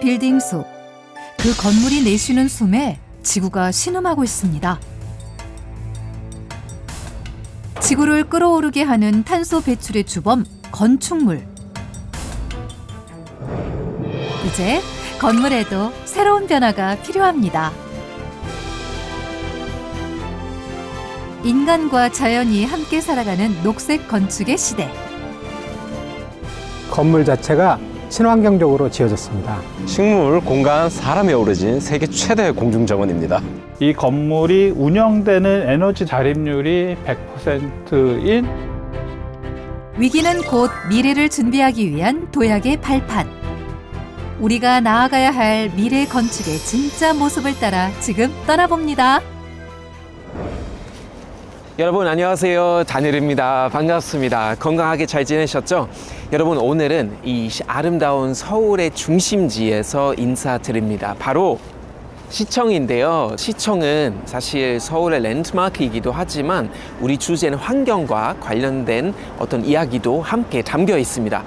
빌딩 숲. 그 건물이 내쉬는 숨에 지구가 신음하고 있습니다. 지구를 끓어오르게 하는 탄소 배출의 주범, 건축물. 이제 건물에도 새로운 변화가 필요합니다. 인간과 자연이 함께 살아가는 녹색 건축의 시대. 건물 자체가 친환경적으로 지어졌습니다. 식물, 공간, 사람이 어우러진 세계 최대 공중정원입니다. 이 건물이 운영되는 에너지 자립률이 100%인 위기는 곧 미래를 준비하기 위한 도약의 발판. 우리가 나아가야 할 미래 건축의 진짜 모습을 따라 지금 떠나봅니다. 여러분 안녕하세요. 다니엘입니다. 반갑습니다. 건강하게 잘 지내셨죠? 여러분 오늘은 이 아름다운 서울의 중심지에서 인사드립니다. 바로 시청인데요. 시청은 사실 서울의 랜드마크이기도 하지만 우리 주제는 환경과 관련된 어떤 이야기도 함께 담겨 있습니다.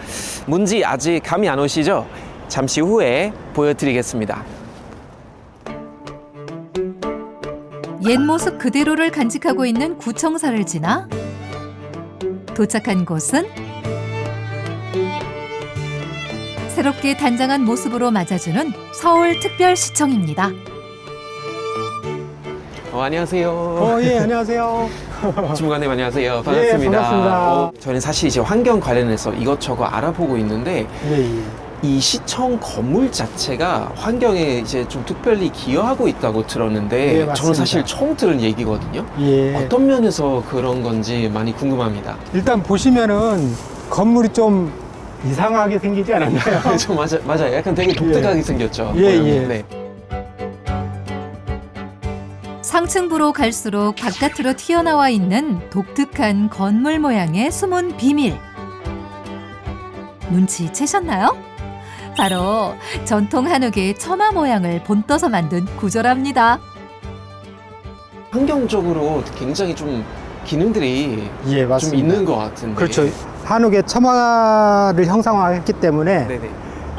뭔지 아직 감이 안 오시죠? 잠시 후에 보여드리겠습니다. 옛 모습 그대로를 간직하고 있는 구청사를 지나 도착한 곳은 새롭게 단장한 모습으로 맞아주는 서울특별시청입니다. 안녕하세요. 예, 안녕하세요. 주무관님 안녕하세요. 반갑습니다. 예, 반갑습니다. 저는 사실 이제 환경 관련해서 이것저것 알아보고 있는데 예, 예. 이 시청 건물 자체가 환경에 이제 좀 특별히 기여하고 있다고 들었는데 예, 맞습니다. 저는 사실 처음 들은 얘기거든요. 예. 어떤 면에서 그런 건지 많이 궁금합니다. 일단 보시면은 건물이 좀 이상하게 생기지 않았나요? 저 맞아요. 약간 되게 독특하게 생겼죠. 예, 모양이. 예. 네. 상층부로 갈수록 바깥으로 튀어나와 있는 독특한 건물 모양의 숨은 비밀. 눈치채셨나요? 바로 전통 한옥의 처마 모양을 본떠서 만든 구조랍니다. 환경적으로 굉장히 좀 기능들이 예, 좀 맞습니다. 있는 것 같은데. 그렇죠. 한옥의 처마를 형상화했기 때문에 네네.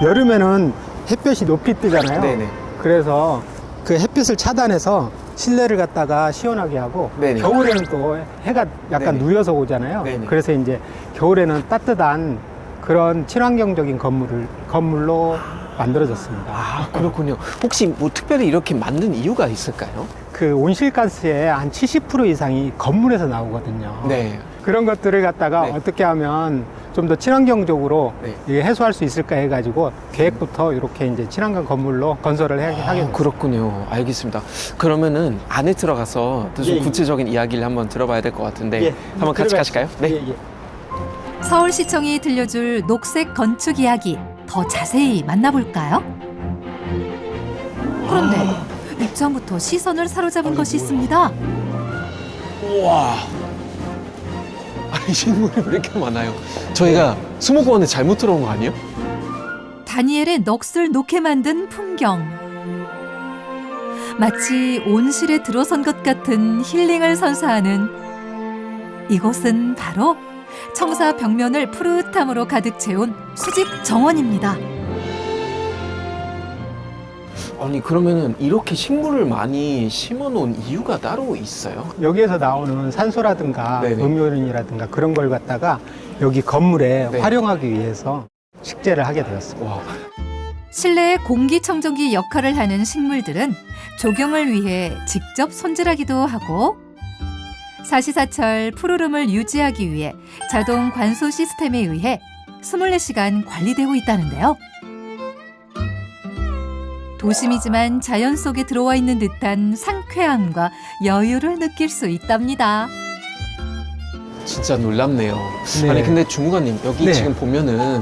여름에는 햇볕이 높이 뜨잖아요. 네네. 그래서 그 햇빛을 차단해서 실내를 갖다가 시원하게 하고 네네. 겨울에는 또 해가 약간 네네. 누여서 오잖아요. 네네. 그래서 이제 겨울에는 따뜻한 그런 친환경적인 건물로 만들어졌습니다. 아, 그렇군요. 혹시 뭐 특별히 이렇게 만든 이유가 있을까요? 그 온실가스의 한 70% 이상이 건물에서 나오거든요. 네. 그런 것들을 갖다가 네. 어떻게 하면 좀 더 친환경적으로 네. 이게 해소할 수 있을까 해가지고 계획부터 이렇게 이제 친환경 건물로 건설을 하게 됐어요. 그렇군요. 알겠습니다. 그러면은 안에 들어가서 좀 예, 예. 구체적인 이야기를 한번 들어봐야 될 것 같은데 예, 한번 같이 들어가시죠. 가실까요? 네. 예, 예. 서울시청이 들려줄 녹색 건축 이야기 더 자세히 만나볼까요? 그런데 입장부터 시선을 사로잡은 것이 있습니다. 우와. 아니 식물이 왜 이렇게 많아요? 저희가 수목원에 잘못 들어온 거 아니에요? 다니엘의 넋을 놓게 만든 풍경. 마치 온실에 들어선 것 같은 힐링을 선사하는 이곳은 바로 청사 벽면을 푸릇함으로 가득 채운 수직 정원입니다. 아니 그러면은 이렇게 식물을 많이 심어 놓은 이유가 따로 있어요? 여기에서 나오는 산소라든가 네네. 음이온이라든가 그런 걸 갖다가 여기 건물에 네. 활용하기 위해서 식재를 하게 되었습니다. 와. 실내의 공기청정기 역할을 하는 식물들은 조경을 위해 직접 손질하기도 하고 사시사철 푸르름을 유지하기 위해 자동 관수 시스템에 의해 24시간 관리되고 있다는데요. 도심이지만 자연 속에 들어와 있는 듯한 상쾌함과 여유를 느낄 수 있답니다. 진짜 놀랍네요. 네. 아니 근데 주무관님 여기 네. 지금 보면은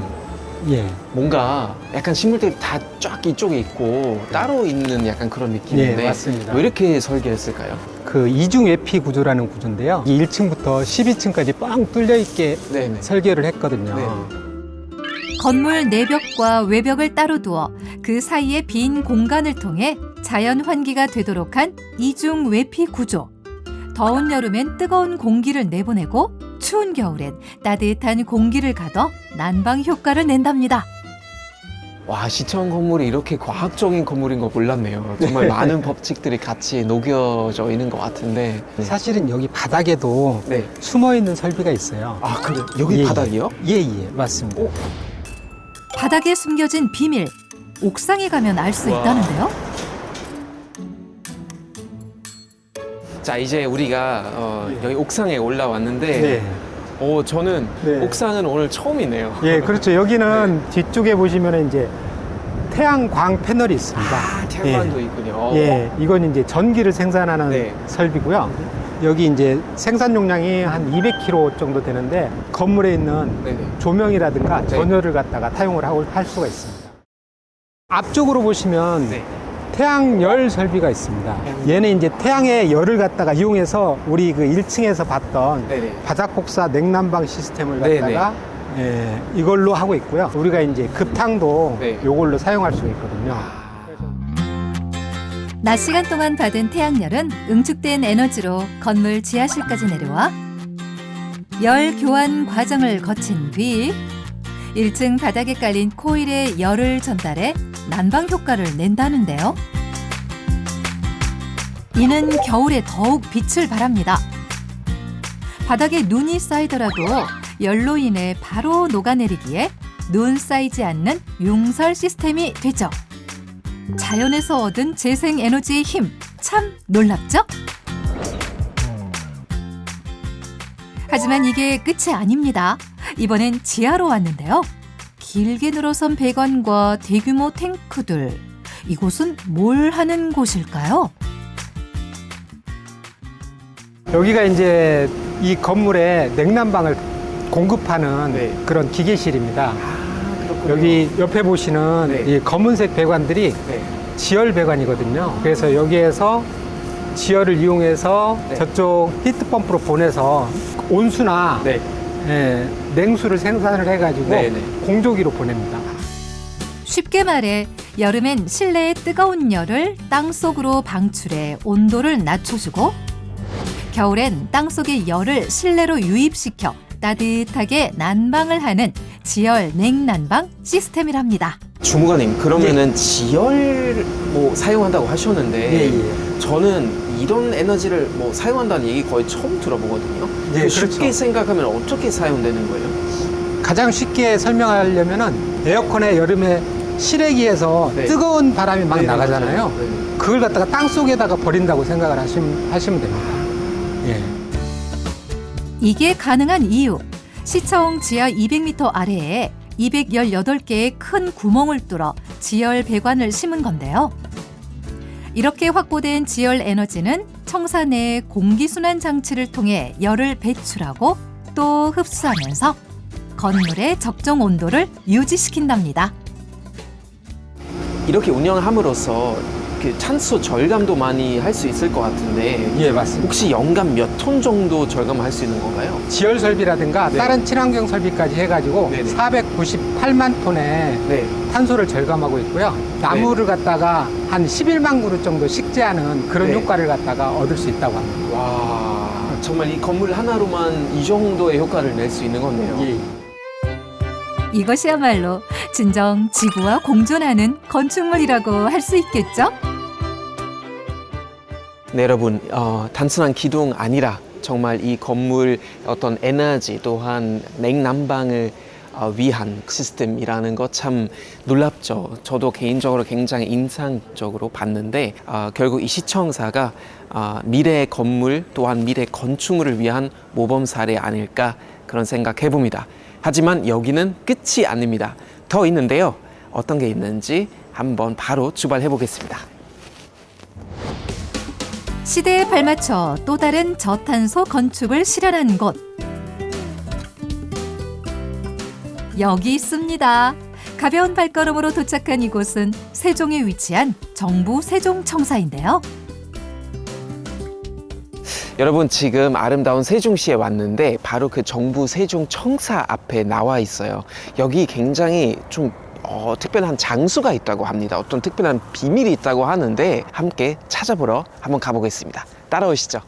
예. 뭔가 약간 식물들이 다 쫙 이쪽에 있고 따로 있는 약간 그런 느낌인데 네, 맞습니다. 왜 이렇게 설계했을까요? 그 이중 외피 구조라는 구조인데요. 1층부터 12층까지 뻥 뚫려 있게 네네. 설계를 했거든요. 네. 건물 내벽과 외벽을 따로 두어 그 사이에 빈 공간을 통해 자연 환기가 되도록 한 이중 외피 구조. 더운 여름엔 뜨거운 공기를 내보내고 추운 겨울엔 따뜻한 공기를 가둬 난방 효과를 낸답니다. 와, 시청 건물이 이렇게 과학적인 건물인 거 몰랐네요. 정말 많은 법칙들이 같이 녹여져 있는 것 같은데. 네. 사실은 여기 바닥에도 네. 숨어 있는 설비가 있어요. 아, 그래? 여기 예, 바닥이요? 예, 맞습니다. 바닥에 숨겨진 비밀, 옥상에 가면 알 수 와. 있다는데요. 자, 이제 우리가 여기 옥상에 올라왔는데, 네. 저는 네. 옥상은 오늘 처음이네요. 예, 그렇죠. 여기는 뒤쪽에 보시면 이제 태양광 패널이 있습니다. 아, 태양광도 있군요. 예, 이건 이제 전기를 생산하는 네. 설비고요. 여기 이제 생산 용량이 한 200kW 정도 되는데 건물에 있는 네네. 조명이라든가 네. 전열을 갖다가 타용을 할 수가 있습니다. 앞쪽으로 보시면 네. 태양열 설비가 있습니다. 얘는 이제 태양의 열을 갖다가 이용해서 우리 그 1층에서 봤던 네네. 바닥 복사 냉난방 시스템을 네네. 갖다가 예, 이걸로 하고 있고요. 우리가 이제 급탕도 네. 이걸로 사용할 수가 있거든요. 낮 시간 동안 받은 태양열은 응축된 에너지로 건물 지하실까지 내려와 열 교환 과정을 거친 뒤 1층 바닥에 깔린 코일에 열을 전달해 난방 효과를 낸다는데요. 이는 겨울에 더욱 빛을 발합니다. 바닥에 눈이 쌓이더라도 열로 인해 바로 녹아내리기에 눈 쌓이지 않는 융설 시스템이 되죠. 자연에서 얻은 재생 에너지의 힘, 참 놀랍죠? 하지만 이게 끝이 아닙니다. 이번엔 지하로 왔는데요. 길게 늘어선 배관과 대규모 탱크들. 이곳은 뭘 하는 곳일까요? 여기가 이제 이 건물에 냉난방을 공급하는 네. 그런 기계실입니다. 아, 그렇군요. 여기 옆에 보시는 네. 이 검은색 배관들이 네. 지열 배관이거든요. 그래서 여기에서 지열을 이용해서 네. 저쪽 히트펌프로 보내서 온수나 네. 예, 냉수를 생산을 해가지고 네, 네. 공조기로 보냅니다. 쉽게 말해 여름엔 실내의 뜨거운 열을 땅속으로 방출해 온도를 낮춰주고 겨울엔 땅속의 열을 실내로 유입시켜 따뜻하게 난방을 하는 지열 냉난방 시스템이랍니다. 주무관님, 그러면은 지열 뭐 사용한다고 하셨는데 저는 이런 에너지를 뭐 사용한다는 얘기 거의 처음 들어보거든요. 네, 쉽게 그렇죠. 생각하면 어떻게 사용되는 거예요? 가장 쉽게 설명하려면은 에어컨에 여름에 실외기에서 네. 뜨거운 바람이 막 네, 나가잖아요. 맞아요. 네. 그걸 갖다가 땅 속에다가 버린다고 생각을 하시면 됩니다. 예. 이게 가능한 이유, 시청 지하 200m 아래에 218개의 큰 구멍을 뚫어 지열 배관을 심은 건데요. 이렇게 확보된 지열 에너지는 청사 내 공기순환 장치를 통해 열을 배출하고 또 흡수하면서 건물의 적정 온도를 유지시킨답니다. 이렇게 운영함으로써 그 찬수 절감도 많이 할 수 있을 것 같은데 예, 맞습니다. 혹시 연간 몇 톤 정도 절감할 수 있는 건가요? 지열 설비라든가 네. 다른 친환경 설비까지 해가지고 네네. 498만 톤의 네. 탄소를 절감하고 있고요. 나무를 갖다가 한 11만 그루 정도 식재하는 그런 네. 효과를 갖다가 얻을 수 있다고 합니다. 와, 정말 이 건물 하나로만 이 정도의 효과를 낼 수 있는 거네요. 예. 이것이야말로 진정 지구와 공존하는 건축물이라고 할 수 있겠죠? 네, 여러분, 단순한 기둥 아니라 정말 이 건물 어떤 에너지 또한 냉난방을 위한 시스템이라는 것 참 놀랍죠. 저도 개인적으로 굉장히 인상적으로 봤는데 결국 이 시청사가 미래의 건물 또한 미래 건축물을 위한 모범 사례 아닐까 그런 생각해 봅니다. 하지만 여기는 끝이 아닙니다. 더 있는데요. 어떤 게 있는지 한번 바로 출발해 보겠습니다. 시대에 발맞춰 또 다른 저탄소 건축을 실현한 곳. 여기 있습니다. 가벼운 발걸음으로 도착한 이곳은 세종에 위치한 정부 세종청사인데요. 여러분, 지금 아름다운 세종시에 왔는데 바로 그 정부 세종청사 앞에 나와 있어요. 여기 굉장히 좀 특별한 장소가 있다고 합니다. 어떤 특별한 비밀이 있다고 하는데 함께 찾아보러 한번 가보겠습니다. 따라오시죠.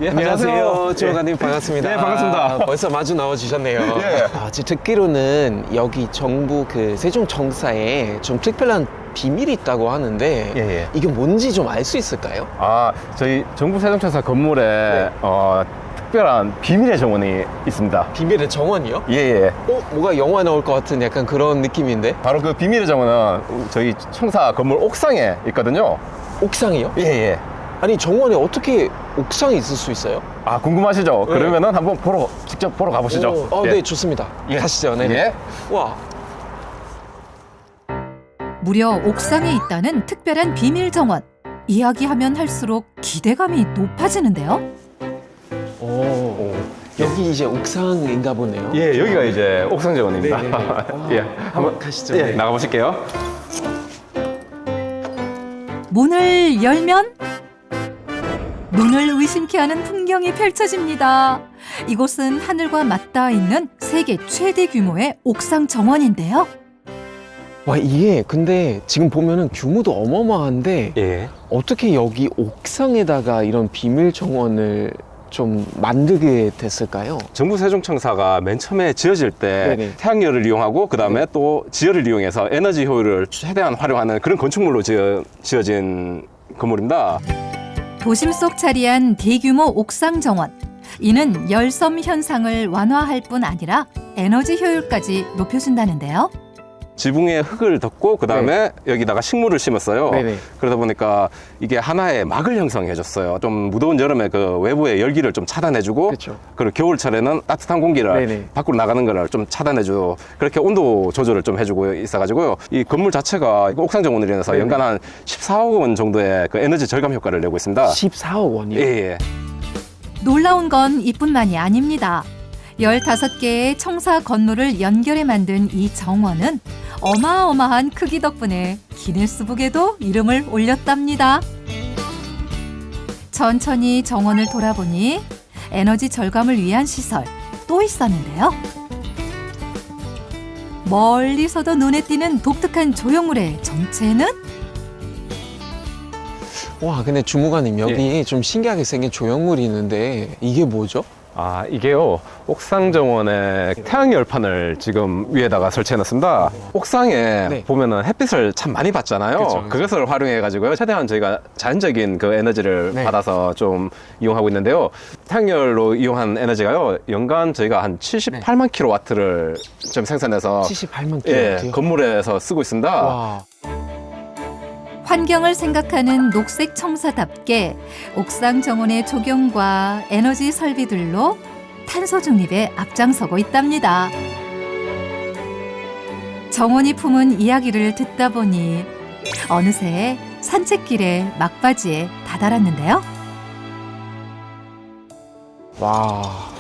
예, 안녕하세요. 주무관님 반갑습니다. 네, 반갑습니다. 아, 벌써 마주 나와주셨네요. 예. 아, 제가 듣기로는 여기 정부 그 세종청사에 좀 특별한 비밀이 있다고 하는데 예. 이게 뭔지 좀 알 수 있을까요? 저희 정부 세종청사 건물에 특별한 비밀의 정원이 있습니다. 비밀의 정원이요? 예. 뭐가 영화 나올 것 같은 약간 그런 느낌인데? 바로 그 비밀의 정원은 저희 청사 건물 옥상에 있거든요. 옥상이요? 예. 아니 정원에 어떻게 옥상에 있을 수 있어요? 궁금하시죠? 네. 그러면은 한번 직접 보러 가보시죠. 오, 예. 네, 좋습니다. 예. 가시죠. 네. 예. 와. 무려 옥상에 있다는 특별한 비밀 정원. 이야기하면 할수록 기대감이 높아지는데요. 여기 이제 옥상인가 보네요. 예, 여기가 이제 옥상 정원입니다. 네네네. 예. 한번 가시죠. 예, 네. 나가보실게요. 문을 열면 눈을 의심케 하는 풍경이 펼쳐집니다. 이곳은 하늘과 맞닿아 있는 세계 최대 규모의 옥상 정원인데요. 와, 이게 근데 지금 보면은 규모도 어마어마한데 예. 어떻게 여기 옥상에다가 이런 비밀 정원을 좀 만들게 됐을까요? 정부 세종청사가 맨 처음에 지어질 때 네네. 태양열을 이용하고 그다음에 또 지열을 이용해서 에너지 효율을 최대한 활용하는 그런 건축물로 지어진 건물입니다. 도심 속 자리한 대규모 옥상 정원. 이는 열섬 현상을 완화할 뿐 아니라 에너지 효율까지 높여준다는데요. 지붕에 흙을 덮고 그다음에 여기다가 식물을 심었어요. 네네. 그러다 보니까 이게 하나의 막을 형성해줬어요. 좀 무더운 여름에 그 외부의 열기를 좀 차단해주고, 그쵸. 그리고 겨울철에는 따뜻한 공기를 네네. 밖으로 나가는 거를 좀 차단해주고, 그렇게 온도 조절을 좀 해주고 있어가지고요. 이 건물 자체가 이거 옥상 정원으로 인해서 네네. 연간 한 14억 원 정도의 그 에너지 절감 효과를 내고 있습니다. 14억 원이요? 예. 놀라운 건 이뿐만이 아닙니다. 15개의 청사 건물을 연결해 만든 이 정원은 어마어마한 크기 덕분에 기네스북에도 이름을 올렸답니다. 천천히 정원을 돌아보니 에너지 절감을 위한 시설 또 있었는데요. 멀리서도 눈에 띄는 독특한 조형물의 정체는? 와, 근데 주무관님 여기 좀 신기하게 생긴 조형물이 있는데 이게 뭐죠? 이게요, 옥상 정원에 태양열판을 지금 위에다가 설치해놨습니다. 옥상에 네. 보면은 햇빛을 참 많이 받잖아요. 그쵸. 그것을 활용해가지고요, 최대한 저희가 자연적인 그 에너지를 네. 받아서 좀 이용하고 있는데요. 태양열로 이용한 에너지가요, 연간 저희가 한 78만 킬로와트를 좀 생산해서 78만 예, 킬로와트요? 건물에서 쓰고 있습니다. 와. 환경을 생각하는 녹색 청사답게 옥상 정원의 조경과 에너지 설비들로 탄소 중립에 앞장서고 있답니다. 정원이 품은 이야기를 듣다 보니 어느새 산책길의 막바지에 다다랐는데요. 와.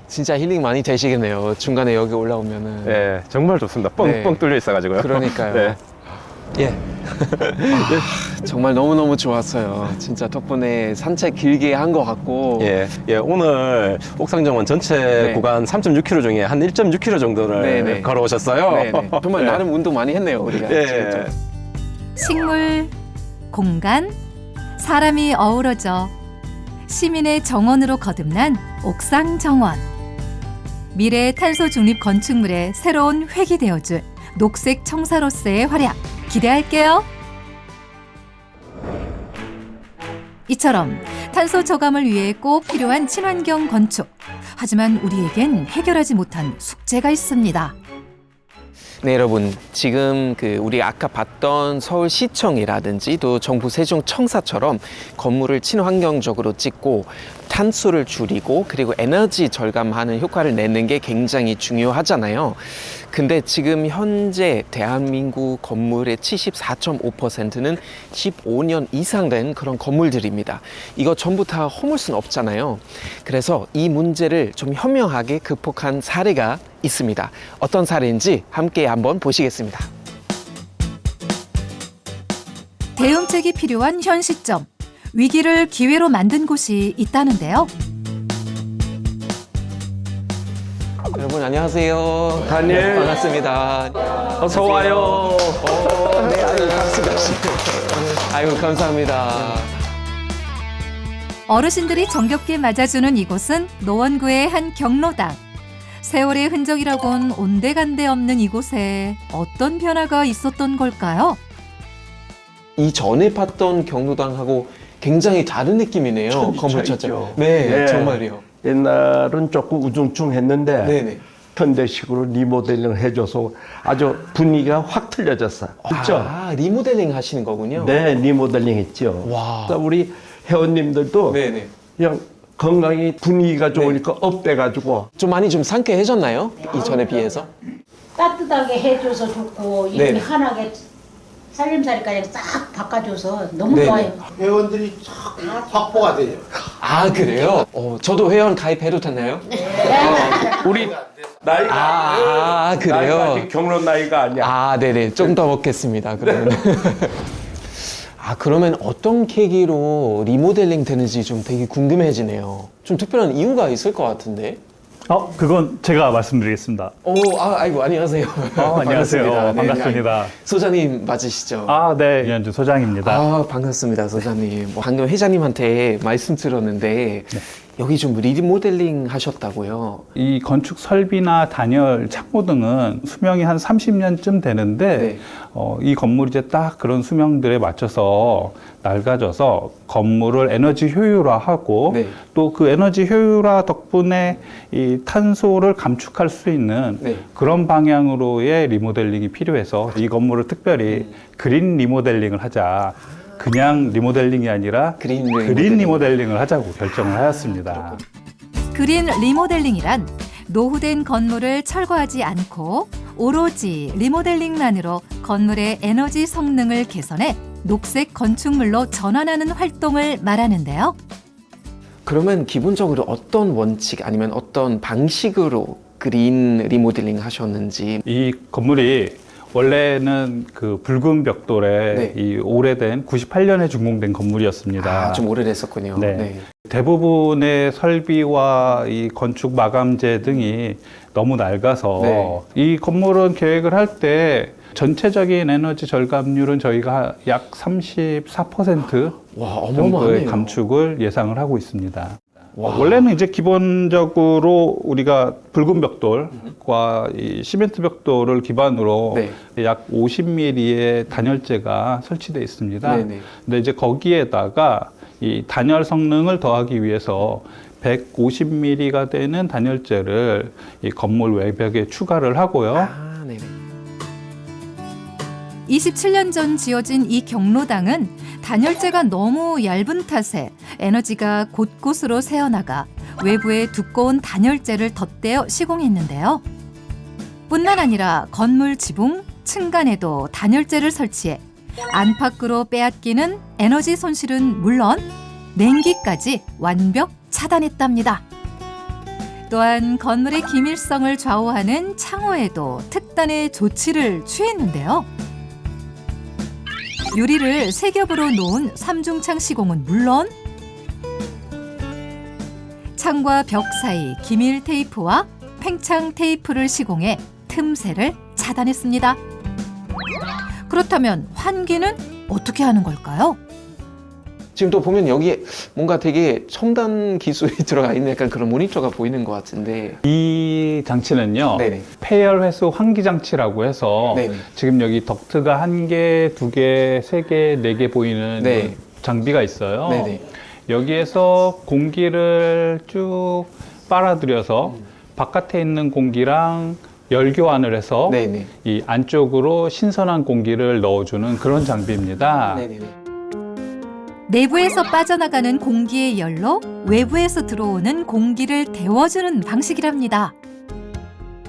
진짜 힐링 많이 되시겠네요. 중간에 여기 올라오면은. 예, 정말 좋습니다. 뻥뻥 네. 뚫려 있어가지고요. 그러니까요. 네. 예. 정말 너무너무 좋았어요. 진짜 덕분에 산책 길게 한 것 같고. 예, 오늘 옥상 정원 전체 네. 구간 3.6km 중에 한 1.6km 정도를 네네. 걸어오셨어요. 네네. 정말 네. 나름 운동 많이 했네요, 우리가. 예. 식물, 공간, 사람이 어우러져 시민의 정원으로 거듭난 옥상 정원. 미래 탄소 중립 건축물의 새로운 획이 되어줄 녹색 청사로서의 활약 기대할게요. 이처럼 탄소 저감을 위해 꼭 필요한 친환경 건축. 하지만 우리에겐 해결하지 못한 숙제가 있습니다. 네, 여러분. 지금 우리 아까 봤던 서울시청이라든지 또 정부 세종청사처럼 건물을 친환경적으로 짓고 탄소를 줄이고 그리고 에너지 절감하는 효과를 내는 게 굉장히 중요하잖아요. 근데 지금 현재 대한민국 건물의 74.5%는 15년 이상 된 그런 건물들입니다. 이거 전부 다 허물 수는 없잖아요. 그래서 이 문제를 좀 현명하게 극복한 사례가 있습니다. 어떤 사례인지 함께 한번 보시겠습니다. 대응책이 필요한 현 시점. 위기를 기회로 만든 곳이 있다는데요. 여러분 안녕하세요. 다니엘. 반갑습니다. 어서 와요. 네, 아유, 박수. 아유, 감사합니다. 어르신들이 정겹게 맞아주는 이곳은 노원구의 한 경로당. 세월의 흔적이라곤 온데간데 없는 이곳에 어떤 변화가 있었던 걸까요? 이전에 봤던 경로당하고 굉장히 다른 느낌이네요. 천지 건물 차이죠. 자체가. 네, 네. 정말요. 옛날은 조금 우중충했는데 네네. 현대식으로 리모델링을 해줘서 아주 분위기가 확 틀려졌어요. 그렇죠? 아, 리모델링 하시는 거군요. 네, 리모델링 했죠. 와. 그래서 우리 회원님들도 네네. 그냥 건강이 분위기가 좋으니까 업돼가지고 좀 많이 좀 상쾌해졌나요? 이전에 비해서? 따뜻하게 해줘서 좋고 이렇게 네네. 환하게 살림살이까지 싹 바꿔줘서 너무 네네. 좋아요. 회원들이 쫙 확보가 돼요. 아, 그래요? 저도 회원 가입해도 되나요? 우리 나이가 아, 나이가 그래요? 아직 경로 나이가 아니야. 아, 네네. 좀 더 먹겠습니다, 그러면. 아, 그러면 어떤 계기로 리모델링 되는지 좀 되게 궁금해지네요. 좀 특별한 이유가 있을 것 같은데. 그건 제가 말씀드리겠습니다. 아이고, 안녕하세요. 안녕하세요. 반갑습니다. 소장님 맞으시죠? 네. 이현주 소장입니다. 반갑습니다, 소장님. 방금 회장님한테 말씀 들었는데, 여기 좀 리모델링 하셨다고요? 이 건축 설비나 단열, 창호 등은 수명이 한 30년쯤 되는데 네. 이 건물이 이제 딱 그런 수명들에 맞춰서 낡아져서 건물을 에너지 효율화하고 네. 또 그 에너지 효율화 덕분에 이 탄소를 감축할 수 있는 네. 그런 방향으로의 리모델링이 필요해서 이 건물을 특별히 그린 리모델링을 하자. 그냥 리모델링이 아니라 그린 리모델링을 하자고 결정을 하였습니다. 그린 리모델링이란 노후된 건물을 철거하지 않고 오로지 리모델링만으로 건물의 에너지 성능을 개선해 녹색 건축물로 전환하는 활동을 말하는데요. 그러면 기본적으로 어떤 원칙 아니면 어떤 방식으로 그린 리모델링 하셨는지. 이 건물이 원래는 그 붉은 벽돌에 네. 이 오래된 98년에 준공된 건물이었습니다. 좀 오래됐었군요. 네. 대부분의 설비와 이 건축 마감재 등이 너무 낡아서 네. 이 건물은 계획을 할 때 전체적인 에너지 절감률은 저희가 약 34% 와, 정도의 어마어마하네요. 감축을 예상을 하고 있습니다. 와. 원래는 이제 기본적으로 우리가 붉은 벽돌과 이 시멘트 벽돌을 기반으로 네. 약 50mm의 단열재가 설치되어 있습니다. 네네. 근데 이제 거기에다가 이 단열 성능을 더하기 위해서 150mm가 되는 단열재를 이 건물 외벽에 추가를 하고요. 아, 네네. 27년 전 지어진 이 경로당은 단열재가 너무 얇은 탓에 에너지가 곳곳으로 새어나가 외부에 두꺼운 단열재를 덧대어 시공했는데요. 뿐만 아니라 건물 지붕, 층간에도 단열재를 설치해 안팎으로 빼앗기는 에너지 손실은 물론 냉기까지 완벽 차단했답니다. 또한 건물의 기밀성을 좌우하는 창호에도 특단의 조치를 취했는데요. 유리를 세 겹으로 놓은 삼중창 시공은 물론 창과 벽 사이 기밀 테이프와 팽창 테이프를 시공해 틈새를 차단했습니다. 그렇다면 환기는 어떻게 하는 걸까요? 지금 또 보면 여기에 뭔가 되게 첨단 기술이 들어가 있는 약간 그런 모니터가 보이는 것 같은데. 이 장치는요, 네네. 폐열 회수 환기 장치라고 해서 네네. 지금 여기 덕트가 1개, 2개, 3개, 4개 보이는 네. 장비가 있어요. 네네. 여기에서 공기를 쭉 빨아들여서 바깥에 있는 공기랑 열 교환을 해서 네네. 이 안쪽으로 신선한 공기를 넣어주는 그런 장비입니다. 네네네. 내부에서 빠져나가는 공기의 열로 외부에서 들어오는 공기를 데워주는 방식이랍니다.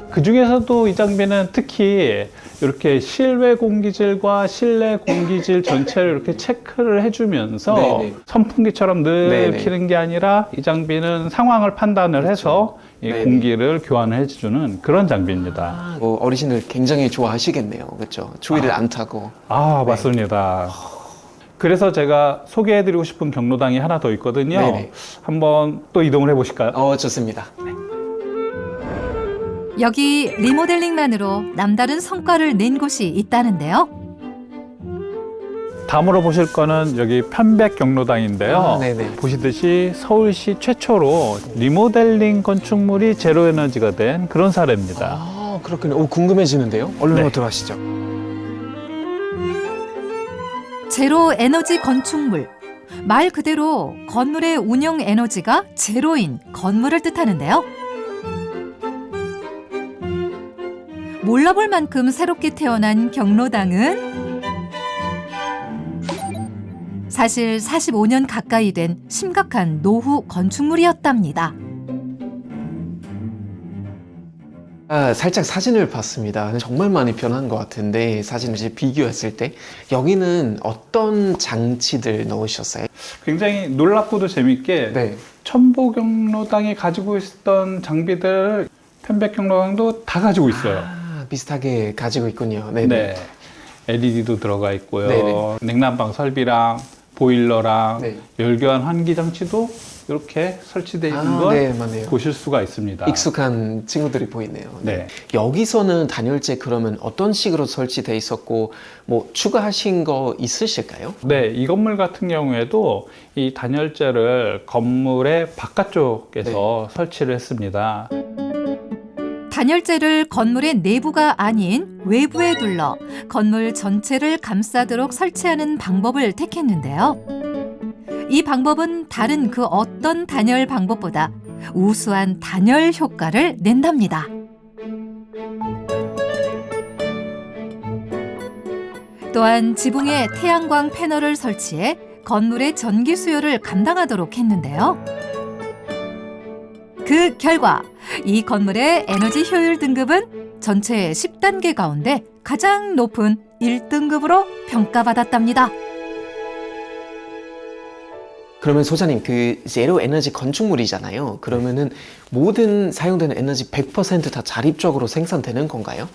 그 중에서도 이 장비는 특히 이렇게 실외 공기질과 실내 공기질 전체를 이렇게 체크를 해주면서 네네. 선풍기처럼 늘 네네. 키는 게 아니라 이 장비는 상황을 판단을 해서 이 네네. 공기를 교환을 해주는 그런 장비입니다. 어르신들 굉장히 좋아하시겠네요. 그렇죠? 추위를 안 타고. 맞습니다. 그래서 제가 소개해드리고 싶은 경로당이 하나 더 있거든요. 네네. 한번 또 이동을 해보실까요? 좋습니다. 여기 리모델링만으로 남다른 성과를 낸 곳이 있다는데요. 다음으로 보실 거는 여기 편백경로당인데요. 아, 네네. 보시듯이 서울시 최초로 리모델링 건축물이 제로 에너지가 된 그런 사례입니다. 아, 그렇군요. 오, 궁금해지는데요. 얼른 네. 한번 들어가시죠. 제로 에너지 건축물. 말 그대로 건물의 운영 에너지가 제로인 건물을 뜻하는데요. 몰라볼 만큼 새롭게 태어난 경로당은 사실 45년 가까이 된 심각한 노후 건축물이었답니다. 살짝 사진을 봤습니다. 정말 많이 변한 것 같은데 사진을 이제 비교했을 때 여기는 어떤 장치들 넣으셨어요? 굉장히 놀랍고도 재밌게 네. 첨보경로당이 가지고 있었던 장비들을 편백경로당도 다 가지고 있어요. 아, 비슷하게 가지고 있군요. 네네. 네. LED도 들어가 있고요. 네네. 냉난방 설비랑 보일러랑 네. 열교환 환기 장치도 이렇게 설치되어 있는 걸 네, 맞네요. 보실 수가 있습니다. 익숙한 친구들이 보이네요. 네. 여기서는 단열재 그러면 어떤 식으로 설치돼 있었고 뭐 추가하신 거 있으실까요? 네, 이 건물 같은 경우에도 이 단열재를 건물의 바깥쪽에서 설치를 했습니다. 단열재를 건물의 내부가 아닌 외부에 둘러 건물 전체를 감싸도록 설치하는 방법을 택했는데요. 이 방법은 다른 그 어떤 단열 방법보다 우수한 단열 효과를 낸답니다. 또한 지붕에 태양광 패널을 설치해 건물의 전기 수요를 감당하도록 했는데요. 그 결과 이 건물의 에너지 효율 등급은 전체 10단계 가운데 가장 높은 1등급으로 평가받았답니다. 그러면 소장님 그 제로 에너지 건축물이잖아요. 그러면은 모든 사용되는 에너지 100% 다 자립적으로 생산되는 건가요?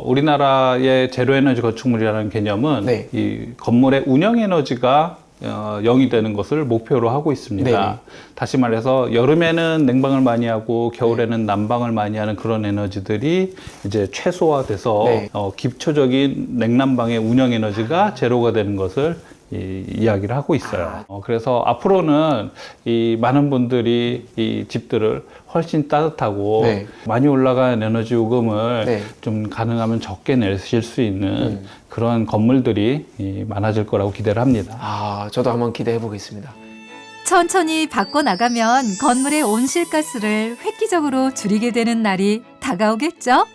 우리나라의 제로 에너지 건축물이라는 개념은 네. 이 건물의 운영 에너지가 0이 되는 것을 목표로 하고 있습니다. 네네. 다시 말해서 여름에는 냉방을 많이 하고 겨울에는 난방을 많이 하는 그런 에너지들이 이제 최소화돼서 네. 기초적인 냉난방의 운영 에너지가 제로가 되는 것을 이야기를 하고 있어요. 그래서 앞으로는 이 많은 분들이 이 집들을 훨씬 따뜻하고 네. 많이 올라간 에너지 요금을 네. 좀 가능하면 적게 내실 수 있는 그런 건물들이 많아질 거라고 기대를 합니다. 아, 저도 한번 기대해 보겠습니다. 천천히 바꿔나가면 건물의 온실가스를 획기적으로 줄이게 되는 날이 다가오겠죠?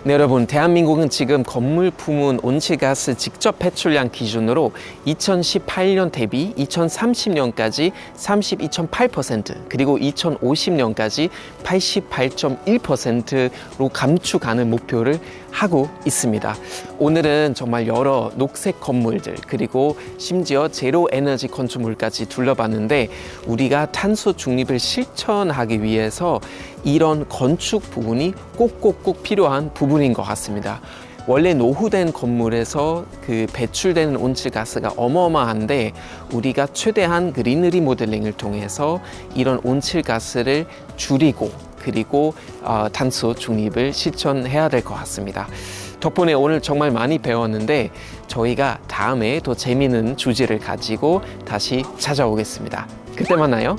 네, 여러분, 대한민국은 지금 건물 부문 온실가스 직접 배출량 기준으로 2018년 대비 2030년까지 32.8% 그리고 2050년까지 88.1%로 감축하는 목표를 하고 있습니다. 오늘은 정말 여러 녹색 건물들 그리고 심지어 제로 에너지 건축물까지 둘러봤는데 우리가 탄소 중립을 실천하기 위해서 이런 건축 부분이 꼭꼭꼭 필요한 부분인 것 같습니다. 원래 노후된 건물에서 그 배출되는 온실가스가 어마어마한데 우리가 최대한 그린 리모델링을 통해서 이런 온실가스를 줄이고 그리고 탄소 중립을 실천해야 될 것 같습니다. 덕분에 오늘 정말 많이 배웠는데 저희가 다음에 더 재미있는 주제를 가지고 다시 찾아오겠습니다. 그때 만나요.